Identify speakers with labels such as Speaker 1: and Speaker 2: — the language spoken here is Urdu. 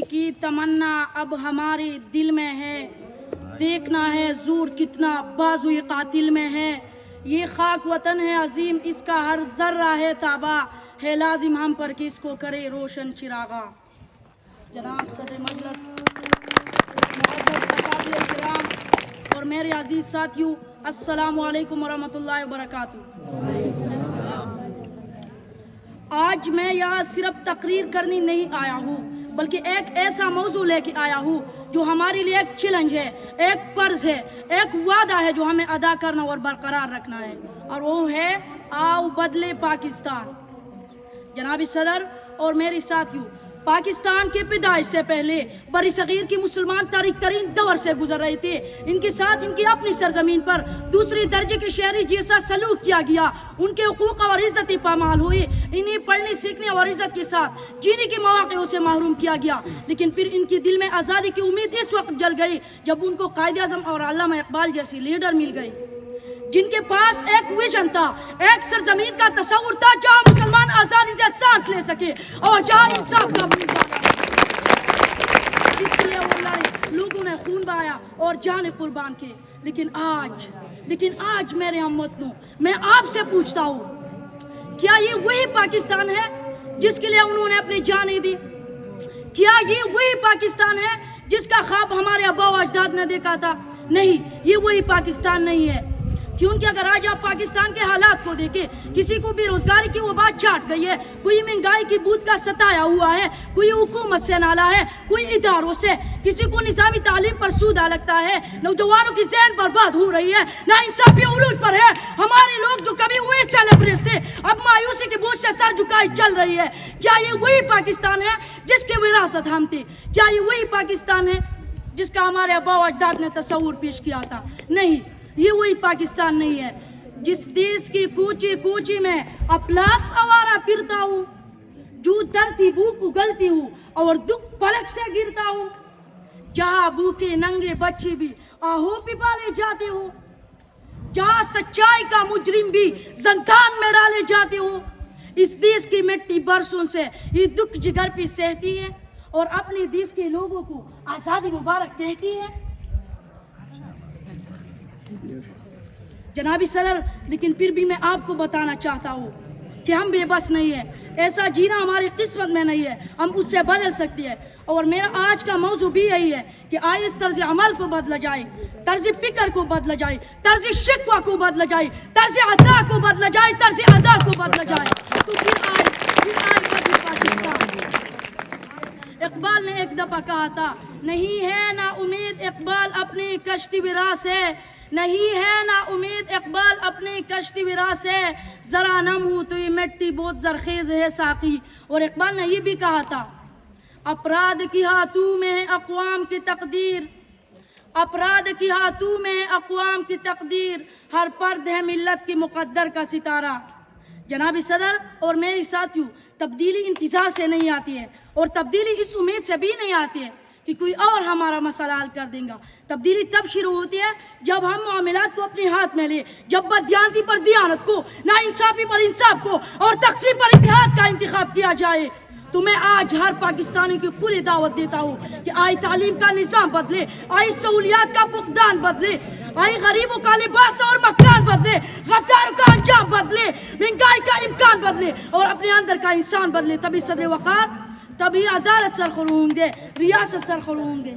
Speaker 1: کی تمنا اب ہمارے دل میں ہے، دیکھنا ہے زور کتنا بازوئے قاتل میں ہے۔ یہ خاک وطن ہے عظیم، اس کا ہر ذرہ ہے تابہ، ہے لازم ہم پر کہ اس کو کرے روشن چراغا۔ جناب صدر مجلس، معزز اساتذہ کرام اور میرے عزیز ساتھیوں، السلام علیکم ورحمۃ اللہ وبرکاتہ۔ آج میں یہاں صرف تقریر کرنے نہیں آیا ہوں، بلکہ ایک ایسا موضوع لے کے آیا ہوں جو ہمارے لیے ایک چیلنج ہے، ایک فرض ہے، ایک وعدہ ہے جو ہمیں ادا کرنا اور برقرار رکھنا ہے، اور وہ ہے آؤ بدلے پاکستان۔ جناب صدر اور میرے ساتھیوں، پاکستان کے پیدائش سے پہلے بر صغیر کی مسلمان تاریخ ترین دور سے گزر رہے تھے۔ ان کے ساتھ ان کی اپنی سرزمین پر دوسری درجے کے شہری جیسا سلوک کیا گیا، ان کے حقوق اور عزتیں پامال ہوئے، انہیں پڑھنے سیکھنے اور عزت کے ساتھ جینے کے مواقع سے محروم کیا گیا۔ لیکن پھر ان کے دل میں آزادی کی امید اس وقت جل گئی جب ان کو قائد اعظم اور علامہ اقبال جیسی لیڈر مل گئی، جن کے پاس ایک ویژن تھا، ایک سرزمین کا تصور تھا جہاں مسلمان آزادی سے سانس لے سکے اور جہاں انصاف کا اس لیے وہ لڑے، لوگوں نے خون بہایا اور جانیں قربان کی۔ لیکن آج میرے ہم وطنوں، میں آپ سے پوچھتا ہوں، کیا یہ وہی پاکستان ہے جس کے لیے انہوں نے اپنی جانیں دی؟ کیا یہ وہی پاکستان ہے جس کا خواب ہمارے آبا و اجداد نے دیکھا تھا؟ نہیں، یہ وہی پاکستان نہیں ہے، کیونکہ اگر آج آپ پاکستان کے حالات کو دیکھیں، کسی کو بے روزگاری کی وبا چاٹ گئی ہے، کوئی مہنگائی کی بوت کا ستایا ہوا ہے، کوئی حکومت سے نالا ہے، کوئی اداروں سے، کسی کو نظامی تعلیم پر سودہ لگتا ہے، نوجوانوں کی ذہن برباد ہو رہی ہے، نا انصافی عروج پر ہے۔ ہمارے لوگ جو کبھی ہوئے سیلیبریٹس تھے اب مایوسی کے بوجھ سے سر جھکائی چل رہی ہے۔ کیا یہ وہی پاکستان ہے جس کی وراثت ہم تھے؟ کیا یہ وہی پاکستان ہے جس کا ہمارے آبا و اجداد نے تصور پیش کیا تھا؟ نہیں، یہ وہی پاکستان نہیں ہے جس دیش کی کوچی کوچی میں اپلاس آوارہ پھرتا ہوں، جو دھرتی بھوک اگلتی ہوں اور دکھ پلک سے گرتا ہوں، جہاں بھوکے ننگے بچے بھی آہو پہ پالے جاتے ہوں، جہاں سچائی کا مجرم بھی زندان میں ڈالے جاتے ہوں۔ اس دیش کی مٹی برسوں سے یہ دکھ جگر پہ سہتی ہے اور اپنے دیش کے لوگوں کو آزادی مبارک کہتی ہے۔ جناب صدر، لیکن پھر بھی میں آپ کو بتانا چاہتا ہوں کہ ہم بے بس نہیں ہیں، ایسا جینا ہماری قسمت میں نہیں ہے، ہم اس سے بدل سکتے ہیں۔ اور میرا آج کا موضوع بھی یہی ہے کہ آئے اس طرز عمل کو بدلا جائے، طرز فکر کو بدلا جائے، طرز شکوہ کو بدلا جائے، طرز ادا کو بدلا جائے، طرز ادا کو بدلا جائے، تو پھر آئے پاکستان۔ اقبال نے ایک دفعہ کہا تھا، نہیں ہے نا امید اقبال اپنی کشتی وراں سے، نہیں ہے نا امید اقبال اپنی کشتی وراں سے، ذرا نم ہوں تو یہ مٹی بہت زرخیز ہے ساقی۔ اور اقبال نے یہ بھی کہا تھا، اپرادھ کی ہاتھوں میں ہے اقوام کی تقدیر، اپرادھ کی ہاتھوں میں ہے اقوام کی تقدیر، ہر پرد ہے ملت کی مقدر کا ستارہ۔ جناب صدر اور میری ساتھیوں، تبدیلی انتظار سے نہیں آتی ہے، اور تبدیلی اس امید سے بھی نہیں آتی ہے کہ کوئی اور ہمارا مسئلہ حل کر دیں گا۔ تبدیلی تب شروع ہوتی ہے جب ہم معاملات کو اپنے ہاتھ میں لیں، جب بددیانتی پر دیانت کو، نا انصافی پر انصاف کو اور تقسیم پر اتحاد کا انتخاب کیا جائے۔ تو میں آج ہر پاکستانی کی کھلی دعوت دیتا ہوں کہ آئے تعلیم کا نظام بدلے، آئے سہولیات کا فقدان بدلے، آئے غریبوں کا لباس اور مکان بدلے، غداروں کا انجام بدلے، مہنگائی کا امکان بدلے اور اپنے اندر کا انسان بدلے۔ تبھی صدر وقار، تبھی عدالت سرخرو ہوں گے، ریاست سرخرو ہوں گے۔